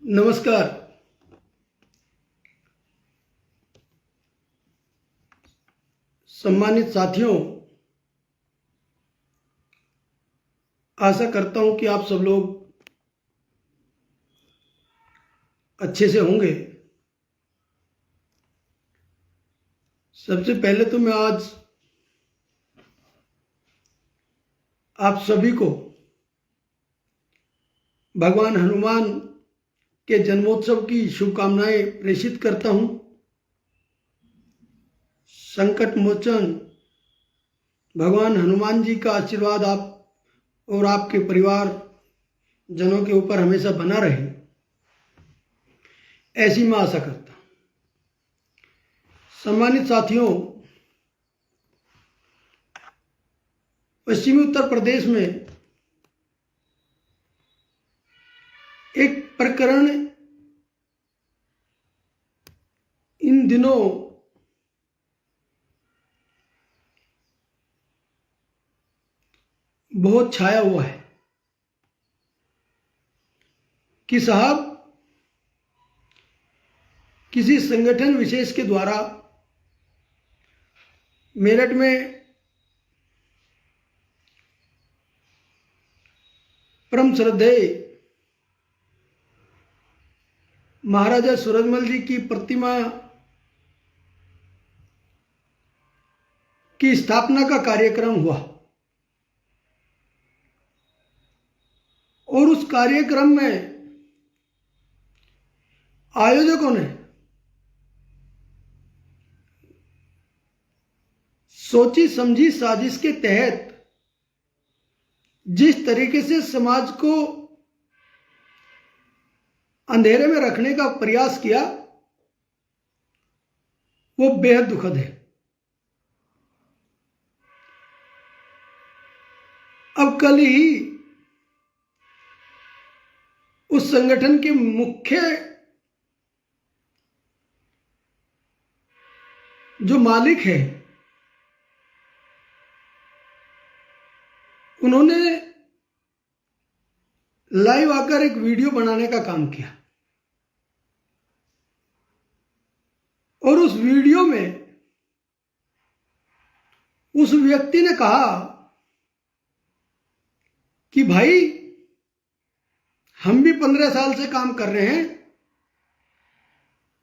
नमस्कार। सम्मानित साथियों, आशा करता हूं कि आप सब लोग अच्छे से होंगे। सबसे पहले तो मैं आज आप सभी को भगवान हनुमान के जन्मोत्सव की शुभकामनाएं प्रेषित करता हूं। संकट मोचन भगवान हनुमान जी का आशीर्वाद आप और आपके परिवार जनों के ऊपर हमेशा बना रहे, ऐसी मैं आशा करता हूं। सम्मानित साथियों, पश्चिमी उत्तर प्रदेश में एक प्रकरण इन दिनों बहुत छाया हुआ है कि साहब किसी संगठन विशेष के द्वारा मेरठ में परम श्रद्धेय महाराजा सूरजमल जी की प्रतिमा की स्थापना का कार्यक्रम हुआ और उस कार्यक्रम में आयोजकों ने सोची समझी साजिश के तहत जिस तरीके से समाज को अंधेरे में रखने का प्रयास किया, वो बेहद दुखद है। अब कल ही उस संगठन के मुख्य जो मालिक है, उन्होंने लाइव आकर एक वीडियो बनाने का काम किया और उस वीडियो में उस व्यक्ति ने कहा कि भाई, हम भी 15 साल से काम कर रहे हैं,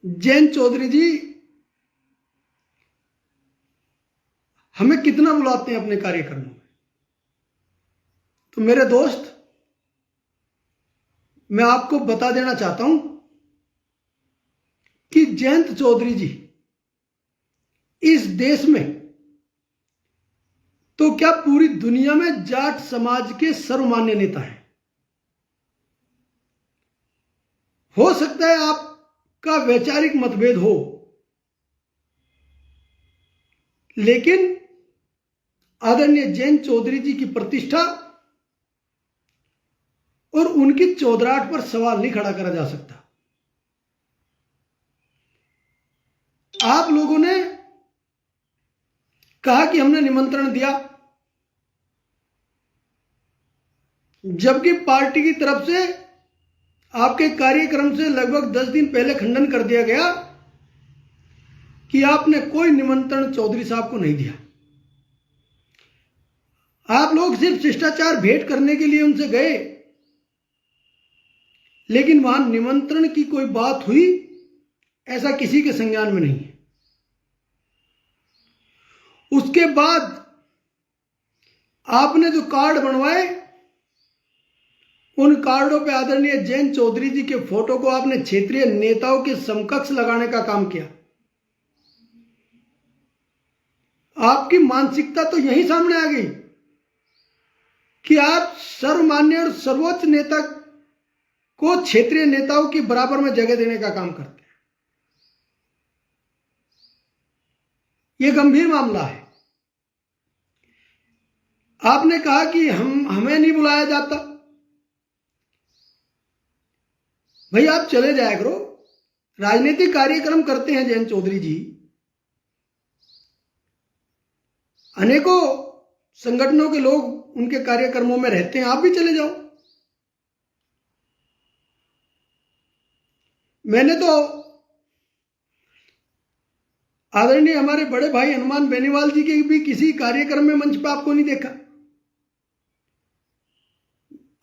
जयंत चौधरी जी हमें कितना बुलाते हैं अपने कार्यक्रमों में। तो मेरे दोस्त, मैं आपको बता देना चाहता हूं कि जयंत चौधरी जी इस देश में तो क्या पूरी दुनिया में जाट समाज के सर्वमान्य नेता हैं। हो सकता है आपका वैचारिक मतभेद हो, लेकिन आदरणीय जयंत चौधरी जी की प्रतिष्ठा और उनकी चौधराहट पर सवाल नहीं खड़ा करा जा सकता। आप लोगों ने कहा कि हमने निमंत्रण दिया, जबकि पार्टी की तरफ से आपके कार्यक्रम से लगभग 10 दिन पहले खंडन कर दिया गया कि आपने कोई निमंत्रण चौधरी साहब को नहीं दिया। आप लोग सिर्फ शिष्टाचार भेंट करने के लिए उनसे गए, लेकिन वहां निमंत्रण की कोई बात हुई ऐसा किसी के संज्ञान में नहीं है। उसके बाद आपने जो कार्ड बनवाए, उन कार्डों पे आदरणीय जयंत चौधरी जी के फोटो को आपने क्षेत्रीय नेताओं के समकक्ष लगाने का काम किया। आपकी मानसिकता तो यही सामने आ गई कि आप सर्वमान्य और सर्वोच्च नेता को क्षेत्रीय नेताओं के बराबर में जगह देने का काम करते हैं। यह गंभीर मामला है। आपने कहा कि हमें नहीं बुलाया जाता। भाई, आप चले जाया करो, राजनीतिक कार्यक्रम करते हैं जयंत चौधरी जी, अनेकों संगठनों के लोग उनके कार्यक्रमों में रहते हैं, आप भी चले जाओ। मैंने तो आदरणीय हमारे बड़े भाई हनुमान बेनीवाल जी के भी किसी कार्यक्रम में मंच पर आपको नहीं देखा।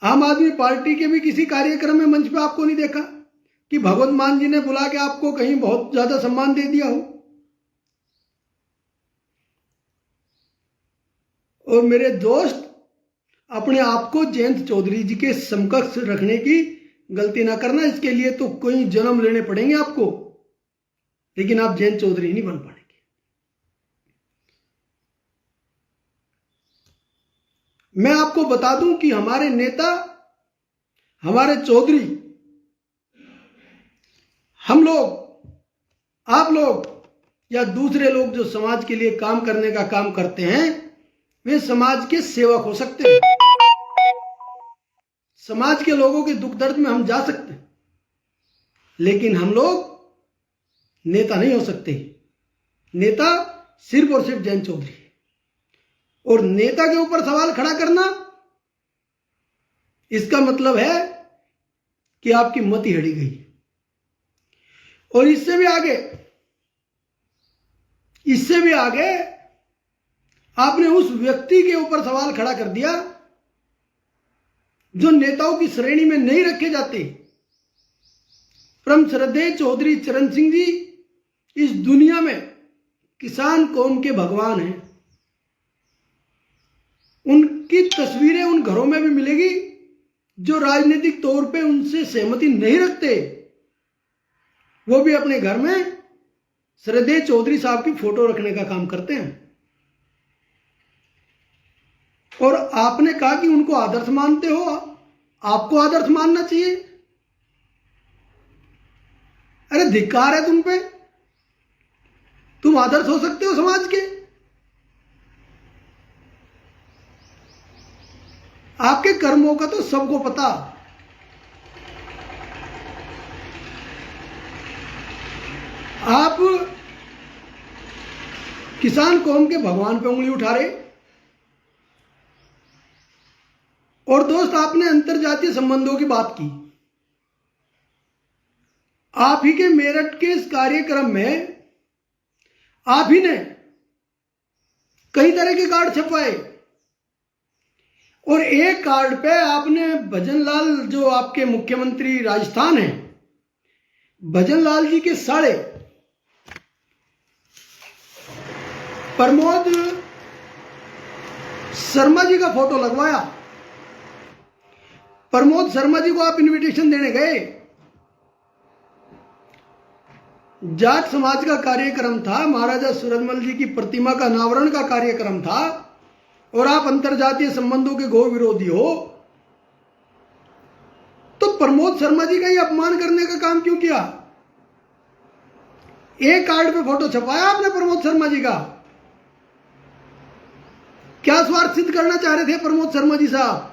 आम आदमी पार्टी के भी किसी कार्यक्रम में मंच पे आपको नहीं देखा कि भगवत मान जी ने बुला के आपको कहीं बहुत ज्यादा सम्मान दे दिया हो। और मेरे दोस्त, अपने आप को जयंत चौधरी जी के समकक्ष रखने की गलती ना करना। इसके लिए तो कोई जन्म लेने पड़ेंगे आपको, लेकिन आप जयंत चौधरी नहीं बन पाएंगे। मैं आपको बता दूं कि हमारे नेता, हमारे चौधरी, हम लोग, आप लोग या दूसरे लोग जो समाज के लिए काम करने का काम करते हैं, वे समाज के सेवक हो सकते हैं। समाज के लोगों के दुख दर्द में हम जा सकते हैं, लेकिन हम लोग नेता नहीं हो सकते। नेता सिर्फ और सिर्फ जयंत चौधरी। और नेता के ऊपर सवाल खड़ा करना, इसका मतलब है कि आपकी मति हड़ी गई। और इससे भी आगे आपने उस व्यक्ति के ऊपर सवाल खड़ा कर दिया जो नेताओं की श्रेणी में नहीं रखे जाते। परम श्रद्धेय चौधरी चरण सिंह जी इस दुनिया में किसान कौम के भगवान हैं। उनकी तस्वीरें उन घरों में भी मिलेगी जो राजनीतिक तौर पे उनसे सहमति नहीं रखते। वो भी अपने घर में श्रद्धेय चौधरी साहब की फोटो रखने का काम करते हैं। और आपने कहा कि उनको आदर्श मानते हो, आपको आदर्श मानना चाहिए। अरे धिक्कार है तुम पे, तुम आदर्श हो सकते हो समाज के। आपके कर्मों का तो सबको पता। आप किसान कौम के भगवान पे उंगली उठा रहे। और दोस्त, आपने अंतरजातीय संबंधों की बात की। आप ही के मेरठ के इस कार्यक्रम में आप ही ने कई तरह के कार्ड छपवाए। और एक कार्ड पे आपने भजनलाल, जो आपके मुख्यमंत्री राजस्थान हैं, भजनलाल जी के साड़े प्रमोद शर्मा जी का फोटो लगवाया। प्रमोद शर्मा जी को आप इनविटेशन देने गए। जाट समाज का कार्यक्रम था, महाराजा सूरजमल जी की प्रतिमा का अनावरण का कार्यक्रम था, और आप अंतरजातीय संबंधों के घोर विरोधी हो। तो प्रमोद शर्मा जी का ही अपमान करने का काम क्यों किया? एक कार्ड पे फोटो छपाया आपने प्रमोद शर्मा जी का। क्या स्वार्थ सिद्ध करना चाह रहे थे प्रमोद शर्मा जी साहब?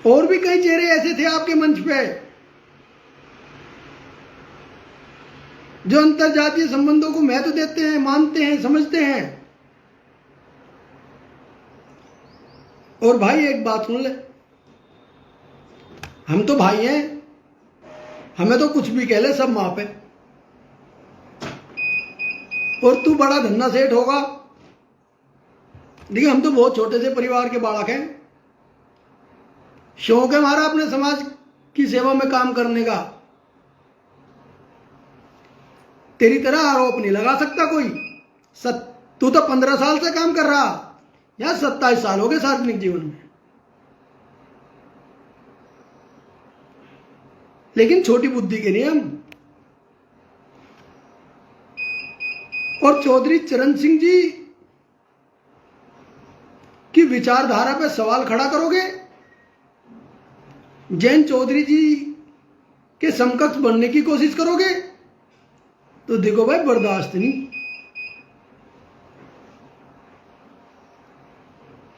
और भी कई चेहरे ऐसे थे आपके मंच पे जो अंतरजातीय संबंधों को महत्व देते हैं, मानते हैं, समझते हैं। और भाई एक बात सुन ले, हम तो भाई हैं, हमें तो कुछ भी कह ले, सब माफ है। और तू बड़ा धन्ना सेठ होगा, देखिए हम तो बहुत छोटे से परिवार के बालक हैं। शौक है हमारा अपने समाज की सेवा में काम करने का। तेरी तरह आरोप नहीं लगा सकता कोई। तू तो 15 साल से काम कर रहा, या 27 साल हो गए सार्वजनिक जीवन में। लेकिन छोटी बुद्धि के नियम। और चौधरी चरण सिंह जी की विचारधारा पर सवाल खड़ा करोगे, जयंत चौधरी जी के समकक्ष बनने की कोशिश करोगे, तो देखो भाई बर्दाश्त नहीं।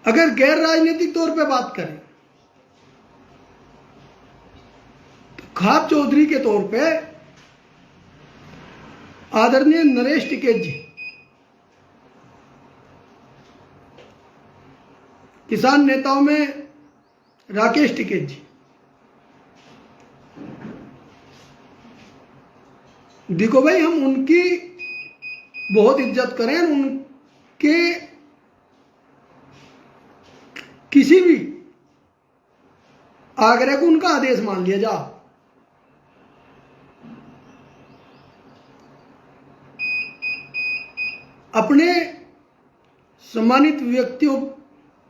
अगर गैर राजनीतिक तौर पे बात करें तो खाप चौधरी के तौर पे आदरणीय नरेश टिकैत जी, किसान नेताओं में राकेश टिकैत जी, देखो भाई, हम उनकी बहुत इज्जत करें, उनके किसी भी आग्रह को उनका आदेश मान लिया जा। अपने सम्मानित व्यक्तियों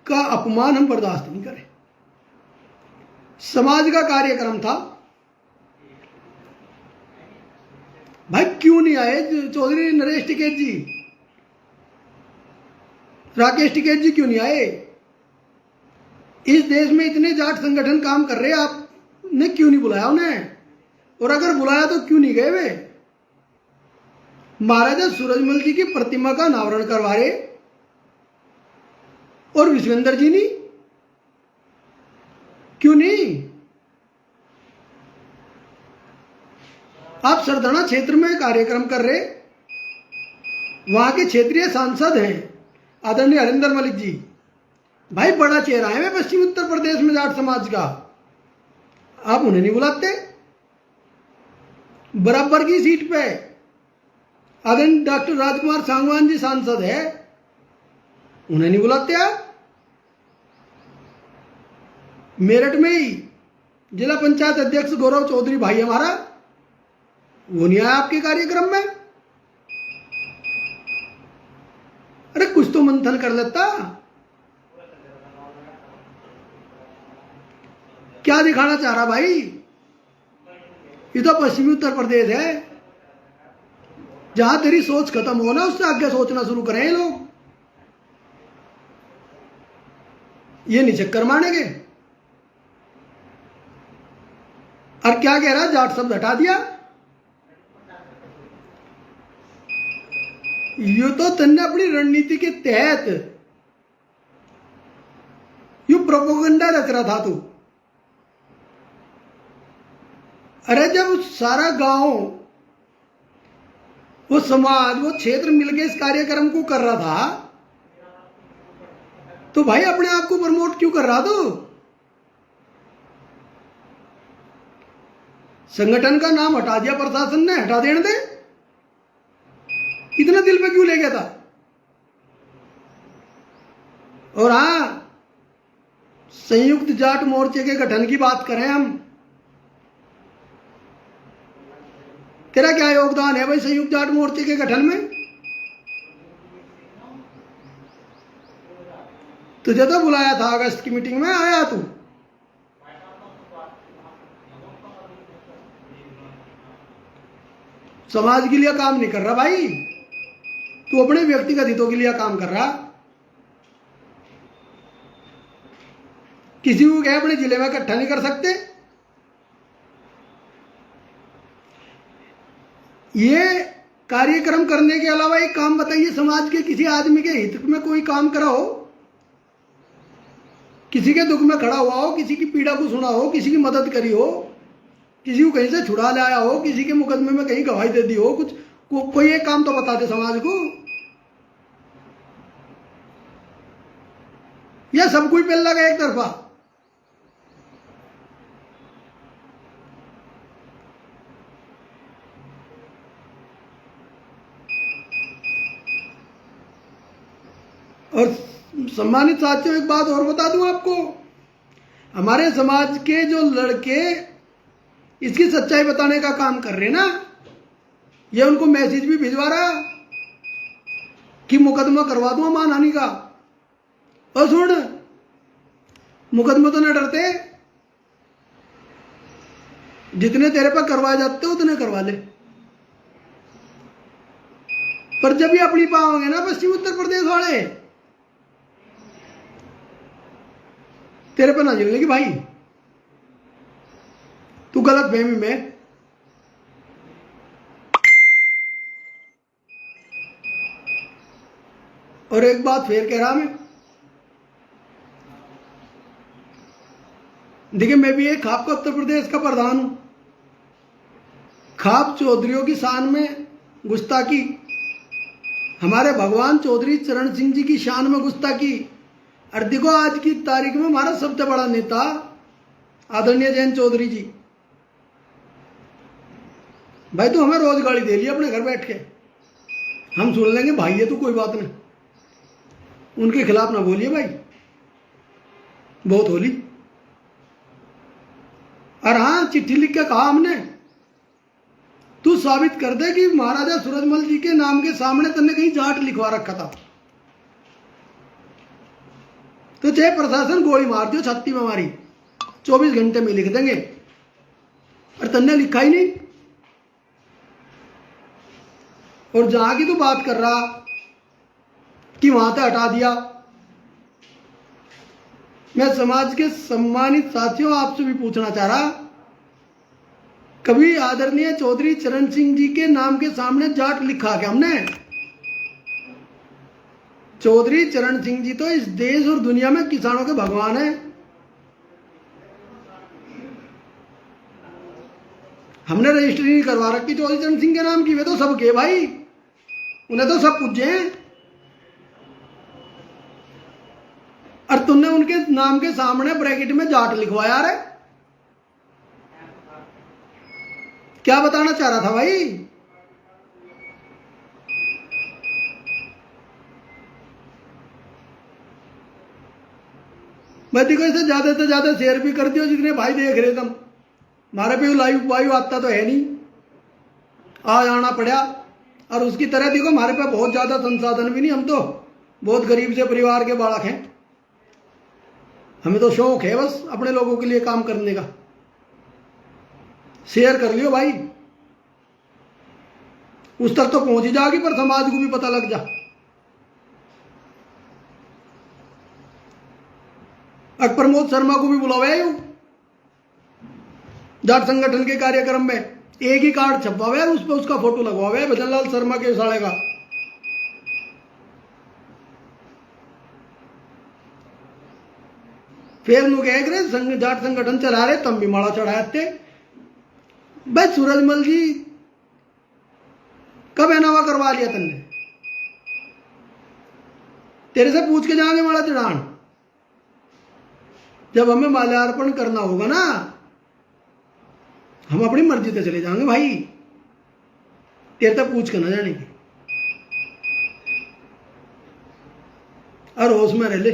का अपमान हम बर्दाश्त नहीं करें। समाज का कार्यक्रम था भाई, क्यों नहीं आए चौधरी नरेश टिकैत जी, राकेश टिकैत जी क्यों नहीं आए? इस देश में इतने जाट संगठन काम कर रहे हैं, आपने क्यों नहीं बुलाया उन्हें? और अगर बुलाया तो क्यों नहीं गए वे? महाराजा सूरजमल जी की प्रतिमा का अनावरण करवा रहे और विश्वेंद्र जी नहीं, क्यों नहीं? आप सरदाना क्षेत्र में कार्यक्रम कर रहे, वहां के क्षेत्रीय सांसद हैं आदरणीय हरिंदर मलिक जी, भाई बड़ा चेहरा है पश्चिम उत्तर प्रदेश में जाट समाज का, आप उन्हें नहीं बुलाते? बराबर की सीट पे आदरणीय डॉक्टर राजकुमार सांगवान जी सांसद है, उन्हें नहीं बुलाते आप? मेरठ में ही जिला पंचायत अध्यक्ष गौरव चौधरी भाई हमारा, वो नहीं आया आपके कार्यक्रम में? अरे कुछ तो मंथन कर लेता। क्या दिखाना चाह रहा भाई? ये तो पश्चिमी उत्तर प्रदेश है, जहां तेरी सोच खत्म हो ना उससे आगे सोचना शुरू करें लोग। ये नहीं चक्कर मानेंगे। और क्या कह रहा, जाट शब्द हटा दिया? ये तो तन्ने अपनी रणनीति के तहत यू प्रोपोगंडा रच रहा था तू। अरे जब सारा गांव, वो समाज, वो क्षेत्र मिलकर इस कार्यक्रम को कर रहा था, तो भाई अपने आप को प्रमोट क्यों कर रहा तू? संगठन का नाम हटा दिया प्रशासन ने, हटा देने दे। इतना दिल पे क्यों ले गया था? और हां, संयुक्त जाट मोर्चे के गठन की बात करें हम, तेरा क्या योगदान है भाई संयुक्त जाट मोर्चे के गठन में? तुझे तो बुलाया था अगस्त की मीटिंग में, आया तू? समाज के लिए काम नहीं कर रहा भाई, तू अपने व्यक्तिगत हितों के लिए काम कर रहा। किसी को क्या अपने जिले में इकट्ठा नहीं कर सकते? ये कार्यक्रम करने के अलावा एक काम बताइए, समाज के किसी आदमी के हित में कोई काम करा हो, किसी के दुख में खड़ा हुआ हो, किसी की पीड़ा को सुना हो, किसी की मदद करी हो, किसी को कहीं से छुड़ा लाया हो, किसी के मुकदमे में कहीं गवाही दे दी हो, कुछ कोई एक काम तो बता दे समाज को। या सब कोई पहले लगा एक तरफा? और सम्मानित साथियों, एक बात और बता दूं आपको, हमारे समाज के जो लड़के इसकी सच्चाई बताने का काम कर रहे हैं ना, ये उनको मैसेज भी भिजवा रहा कि मुकदमा करवा दूंगा मानहानि का। और सुन, मुकदमे तो न डरते, जितने तेरे पर करवाए जाते उतने करवा ले, पर जब ये अपनी पाओगे ना पश्चिम उत्तर प्रदेश वाले, तेरे पर ना झेलेगी भाई, तू गलत फहमी में। और एक बात फिर कह रहा मैं, देखिए मैं भी एक खाप का उत्तर प्रदेश का प्रधान हूं। खाप चौधरियों की शान में गुस्ताखी, हमारे भगवान चौधरी चरण सिंह जी की शान में गुस्ताखी। और देखो आज की तारीख में हमारा सबसे बड़ा नेता आदरणीय जयंत चौधरी जी, भाई तू हमें रोज गाली दे लिया अपने घर बैठ के, हम सुन लेंगे भाई ये तो कोई बात नहीं, उनके खिलाफ ना बोलिए भाई, बहुत होली। और हाँ, चिट्ठी लिख के कहा हमने, तू साबित कर दे कि महाराजा सूरजमल जी के नाम के सामने तन्ने कहीं जाट लिखवा रखा था, तो चाहे प्रशासन गोली मार दियो छाती में हमारी, 24 घंटे में लिख देंगे। और तन्ने लिखा ही नहीं। और जहां की तू बात कर रहा कि वहां से हटा दिया, मैं समाज के सम्मानित साथियों आपसे भी पूछना चाह रहा, कभी आदरणीय चौधरी चरण सिंह जी के नाम के सामने जाट लिखा क्या हमने? चौधरी चरण सिंह जी तो इस देश और दुनिया में किसानों के भगवान हैं। हमने रजिस्ट्री नहीं करवा रखी चौधरी चरण सिंह के नाम की, वे तो सबके भाई, उन्हें तो सब पूजे हैं। और तुमने उनके नाम के सामने ब्रैकेट में जाट लिखवाया रे, क्या बताना चाह रहा था भाई? मैं देखो इसे ज्यादा से ज्यादा शेयर भी कर दियो जितने भाई देख रहे तुम, हमारे पे लाइव वायु आता तो है नहीं, आ जाना पड़ा। और उसकी तरह देखो हमारे पे बहुत ज्यादा संसाधन भी नहीं, हम तो बहुत गरीब से परिवार के बालक हैं, हमें तो शौक है बस अपने लोगों के लिए काम करने का। शेयर कर लियो भाई, उस तक तो पहुंच ही जाएगी, पर समाज को भी पता लग जा। और प्रमोद शर्मा को भी बुलावे जाट संगठन के कार्यक्रम में, एक ही कार्ड छपवावे उस पर उसका फोटो लगवावे भजनलाल शर्मा के साले का। फिर लोग कह रहे जाट संगठन चला रहे, तम भी माड़ा चढ़ाते। भाई सूरजमल जी कब एनावा करवा लिया तन्ने? तेरे से पूछ के जाएंगे माड़ा चढ़ान, जब हमें माल्यार्पण करना होगा ना, हम अपनी मर्जी से चले जाएंगे भाई, तेरे तक पूछ के ना जाने की। और होश में रह ले।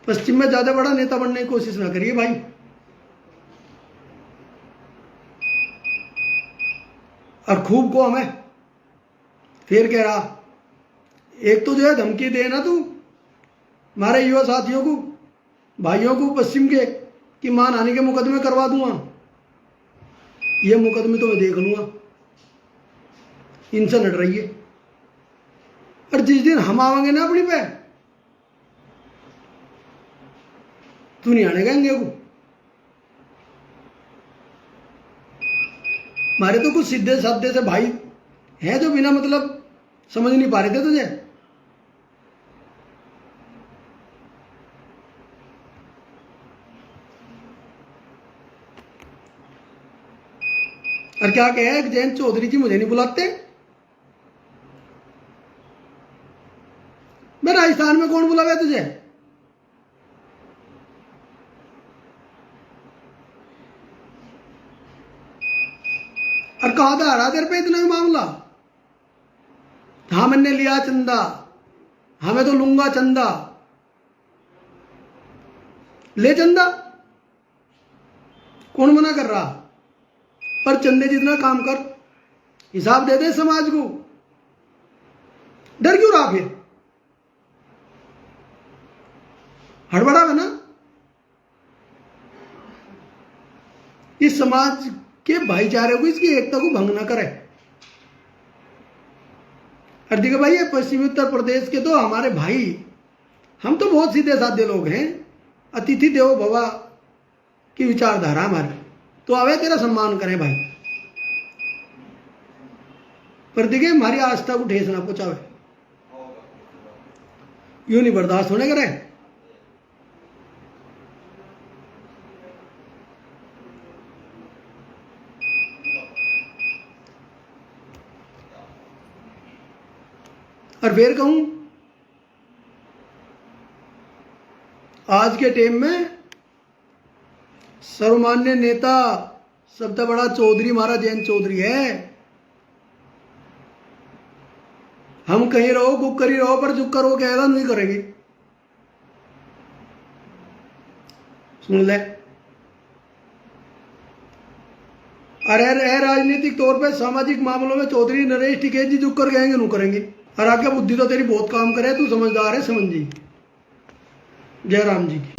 पश्चिम में ज्यादा बड़ा नेता बनने की कोशिश ना करिए भाई। और खूब को हमें फिर कह रहा, एक तो जो है धमकी देना तू हमारे युवा साथियों को, भाइयों को पश्चिम के, कि मानहानि के मुकदमे करवा दूंगा। ये मुकदमे तो मैं देख लूंगा, इनसे लड़ रही है। और जिस दिन हम आवेंगे ना अपनी पे, तू नहीं आने गएंगे को। हमारे तो कुछ सीधे साधे से भाई हैं जो बिना मतलब समझ नहीं पा रहे थे तुझे। और क्या कहे जयंत चौधरी जी मुझे नहीं बुलाते? मैं राजस्थान में कौन बुलावे तुझे? और कहा था रहा तेरे पे इतना ही मामला? हाँ मैंने लिया चंदा, हमें तो लूंगा चंदा, ले चंदा, कौन मना कर रहा? पर चंदे जितना काम कर, हिसाब दे दे समाज को। डर क्यों रहा फिर? हड़बड़ा है ना। इस समाज के भाईचारे को, इसकी एकता को भंग ना करे। और देखो भाई, ये पश्चिमी उत्तर प्रदेश के तो हमारे भाई, हम तो बहुत सीधे साधे लोग हैं, अतिथि देवो भव की विचारधारा हमारी, तो आवे तेरा सम्मान करें भाई, पर देखिए हमारी आस्था को ठेस ना पहुंचावे, यूं नहीं बर्दाश्त होने करे। और फिर कहूं, आज के टाइम में सर्वमान्य नेता सबसे बड़ा चौधरी हमारा जयंत चौधरी है। हम कहीं रहो कुक करी रहो, पर जो करो कहेगा नहीं करेंगे। सुन ले, अरे राजनीतिक तौर पे सामाजिक मामलों में चौधरी नरेश टिकैत जी जो कर गएंगे नु करेंगे। और आगे बुद्धि तो तेरी बहुत काम करे, तू समझदार है, समझ जी। जय राम जी की।